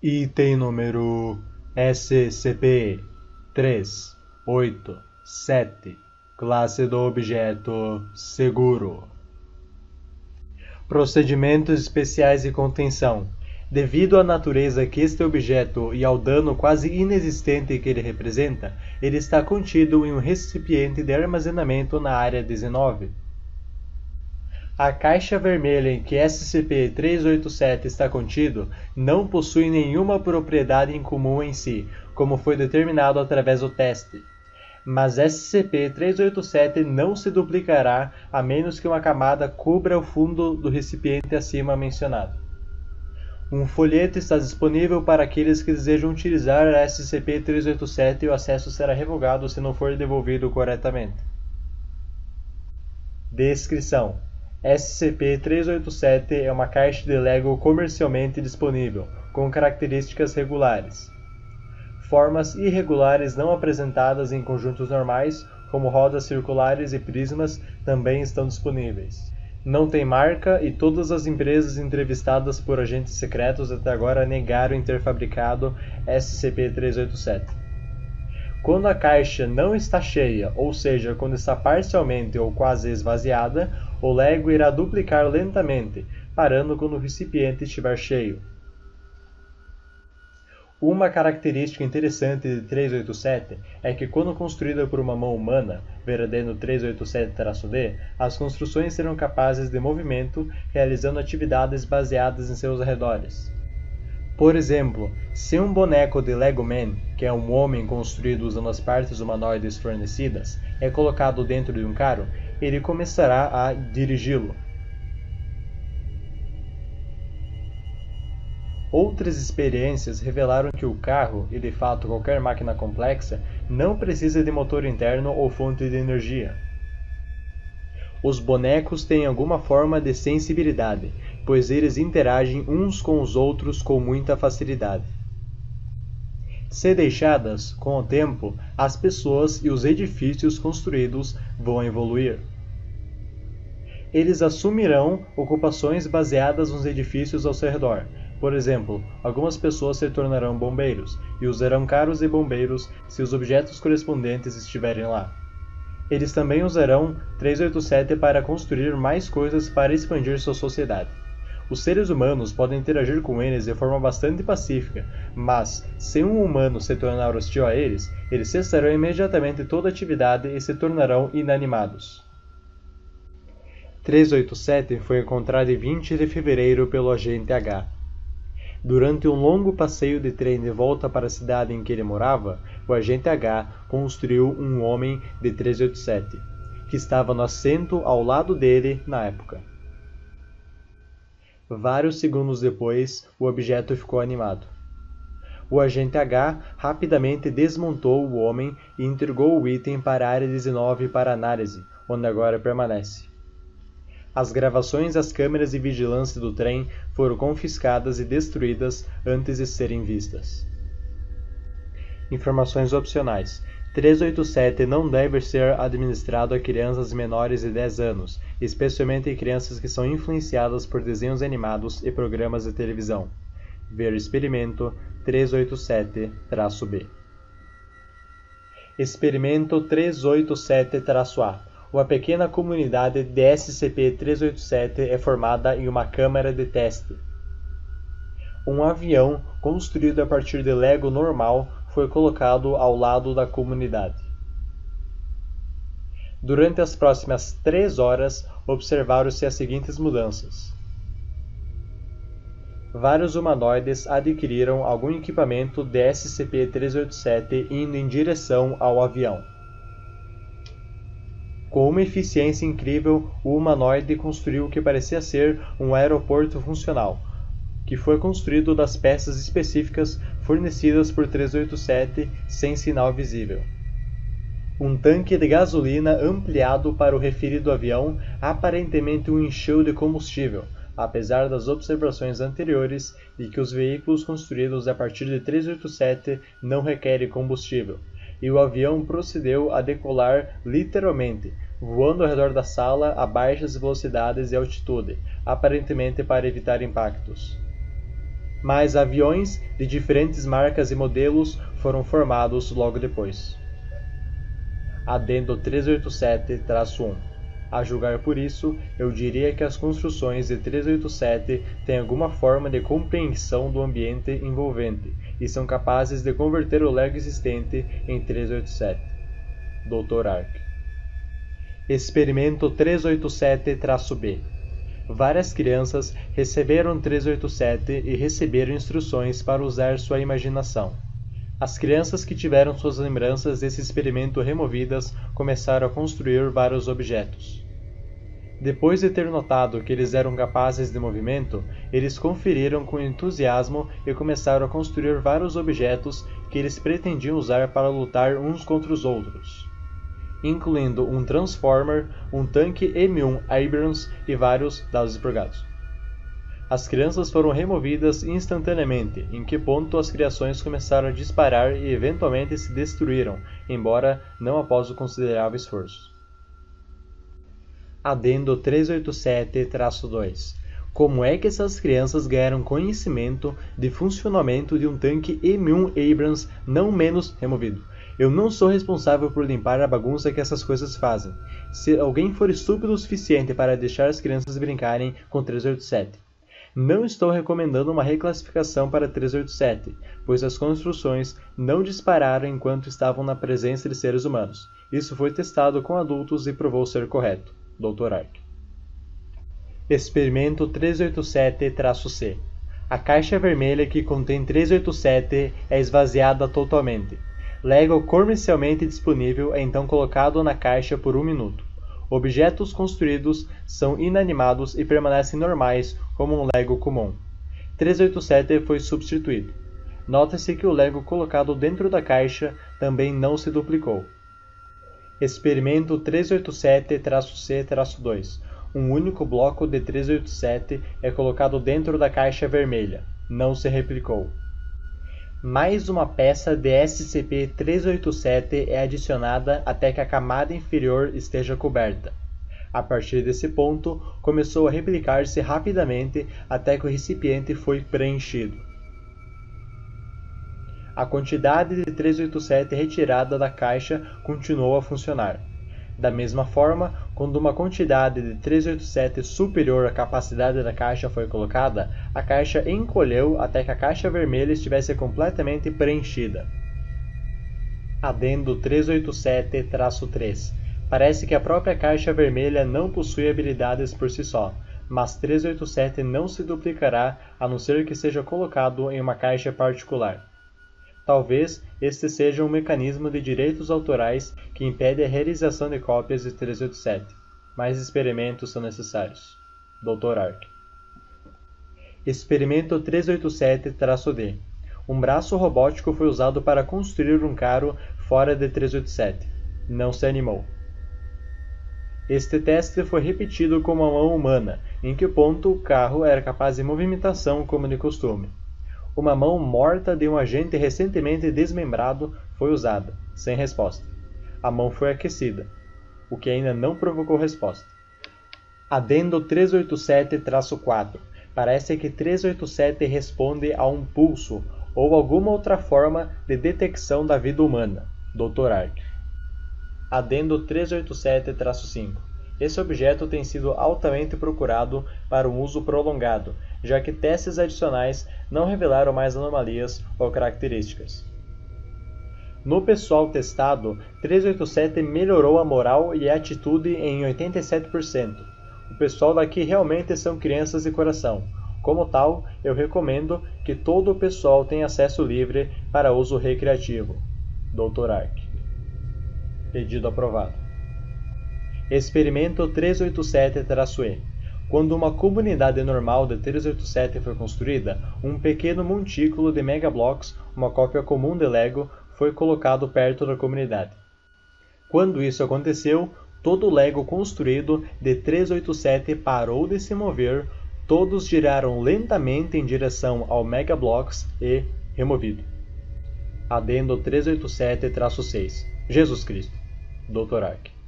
Item número SCP-387, classe do objeto seguro. Procedimentos especiais de contenção. Devido à natureza que este objeto e ao dano quase inexistente que ele representa, ele está contido em um recipiente de armazenamento na Área 19. A caixa vermelha em que SCP-387 está contido não possui nenhuma propriedade em comum em si, como foi determinado através do teste. Mas SCP-387 não se duplicará a menos que uma camada cubra o fundo do recipiente acima mencionado. Um folheto está disponível para aqueles que desejam utilizar a SCP-387 e o acesso será revogado se não for devolvido corretamente. Descrição: SCP-387 é uma caixa de Lego comercialmente disponível, com características regulares. Formas irregulares não apresentadas em conjuntos normais, como rodas circulares e prismas, também estão disponíveis. Não tem marca e todas as empresas entrevistadas por agentes secretos até agora negaram ter fabricado SCP-387. Quando a caixa não está cheia, ou seja, quando está parcialmente ou quase esvaziada, o Lego irá duplicar lentamente, parando quando o recipiente estiver cheio. Uma característica interessante de 387 é que, quando construída por uma mão humana, ver adendo 387-D, as construções serão capazes de movimento, realizando atividades baseadas em seus arredores. Por exemplo, se um boneco de Lego Man, que é um homem construído usando as partes humanoides fornecidas, é colocado dentro de um carro, ele começará a dirigi-lo. Outras experiências revelaram que o carro, e de fato qualquer máquina complexa, não precisa de motor interno ou fonte de energia. Os bonecos têm alguma forma de sensibilidade, pois eles interagem uns com os outros com muita facilidade. Se deixadas, com o tempo, as pessoas e os edifícios construídos vão evoluir. Eles assumirão ocupações baseadas nos edifícios ao seu redor. Por exemplo, algumas pessoas se tornarão bombeiros e usarão carros de bombeiros se os objetos correspondentes estiverem lá. Eles também usarão 387 para construir mais coisas para expandir sua sociedade. Os seres humanos podem interagir com eles de forma bastante pacífica, mas, se um humano se tornar hostil a eles, eles cessarão imediatamente toda atividade e se tornarão inanimados. 387 foi encontrado em 20 de fevereiro pelo agente H. Durante um longo passeio de trem de volta para a cidade em que ele morava, o agente H construiu um homem de 387, que estava no assento ao lado dele na época. Vários segundos depois, o objeto ficou animado. O agente H rapidamente desmontou o homem e entregou o item para a Área 19 para análise, onde agora permanece. As gravações das câmeras de vigilância do trem foram confiscadas e destruídas antes de serem vistas. Informações opcionais. 387 não deve ser administrado a crianças menores de 10 anos, especialmente crianças que são influenciadas por desenhos animados e programas de televisão. Ver Experimento 387-B. Experimento 387-A. Uma pequena comunidade de SCP-387 é formada em uma câmara de teste. Um avião, construído a partir de Lego normal, foi colocado ao lado da comunidade. Durante as próximas 3 horas, observaram-se as seguintes mudanças. Vários humanoides adquiriram algum equipamento de SCP-387 indo em direção ao avião. Com uma eficiência incrível, o humanoide construiu o que parecia ser um aeroporto funcional, que foi construído das peças específicas fornecidas por 387 sem sinal visível. Um tanque de gasolina ampliado para o referido avião aparentemente o encheu de combustível, apesar das observações anteriores de que os veículos construídos a partir de 387 não requerem combustível, e o avião procedeu a decolar literalmente, voando ao redor da sala a baixas velocidades e altitude, aparentemente para evitar impactos. mas aviões de diferentes marcas e modelos foram formados logo depois. Adendo 387-1. A julgar por isso, eu diria que as construções de 387 têm alguma forma de compreensão do ambiente envolvente e são capazes de converter o Lego existente em 387. Dr. Ark. Experimento 387-B. Várias crianças receberam 387 e receberam instruções para usar sua imaginação. As crianças que tiveram suas lembranças desse experimento removidas começaram a construir vários objetos. Depois de ter notado que eles eram capazes de movimento, eles conferiram com entusiasmo e começaram a construir vários objetos que eles pretendiam usar para lutar uns contra os outros, incluindo um Transformer, um tanque M1 Abrams e vários dados expurgados. As crianças foram removidas instantaneamente, em que ponto as criações começaram a disparar e eventualmente se destruíram, embora não após o considerável esforço. Adendo 387-2. Como é que essas crianças ganharam conhecimento de funcionamento de um tanque M1 Abrams não menos removido? Eu não sou responsável por limpar a bagunça que essas coisas fazem. Se alguém for estúpido o suficiente para deixar as crianças brincarem com 387. Não estou recomendando uma reclassificação para 387, pois as construções não dispararam enquanto estavam na presença de seres humanos. Isso foi testado com adultos e provou ser correto. Dr. Ark. Experimento 387-C. A caixa vermelha que contém 387 é esvaziada totalmente. Lego comercialmente disponível é então colocado na caixa por 1 minuto. Objetos construídos são inanimados e permanecem normais como um Lego comum. 387 foi substituído. Nota-se que o Lego colocado dentro da caixa também não se duplicou. Experimento 387-C-2. Um único bloco de 387 é colocado dentro da caixa vermelha. Não se replicou. Mais uma peça de SCP-387 é adicionada até que a camada inferior esteja coberta. A partir desse ponto, começou a replicar-se rapidamente até que o recipiente foi preenchido. A quantidade de 387 retirada da caixa continuou a funcionar. Da mesma forma, quando uma quantidade de 387 superior à capacidade da caixa foi colocada, a caixa encolheu até que a caixa vermelha estivesse completamente preenchida. Adendo 387-3. Parece que a própria caixa vermelha não possui habilidades por si só, mas 387 não se duplicará a não ser que seja colocado em uma caixa particular. Talvez este seja um mecanismo de direitos autorais que impede a realização de cópias de 387. Mais experimentos são necessários. Dr. Ark. Experimento 387-D. Um braço robótico foi usado para construir um carro fora de 387. Não se animou. Este teste foi repetido com uma mão humana, em que ponto o carro era capaz de movimentação como de costume. Uma mão morta de um agente recentemente desmembrado foi usada, sem resposta. A mão foi aquecida, o que ainda não provocou resposta. Adendo 387-4. Parece que 387 responde a um pulso ou alguma outra forma de detecção da vida humana. Dr. Ark. Adendo 387-5. Esse objeto tem sido altamente procurado para um uso prolongado, já que testes adicionais não revelaram mais anomalias ou características. No pessoal testado, 387 melhorou a moral e a atitude em 87%. O pessoal daqui realmente são crianças de coração. Como tal, eu recomendo que todo o pessoal tenha acesso livre para uso recreativo. Dr. Ark. Pedido aprovado. Experimento 387-E. Quando uma comunidade normal de 387 foi construída, um pequeno montículo de megablocks, uma cópia comum de Lego, foi colocado perto da comunidade. Quando isso aconteceu, todo o Lego construído de 387 parou de se mover, todos giraram lentamente em direção ao megablocks e removido. Adendo 387-6. Jesus Cristo. Dr. Ark.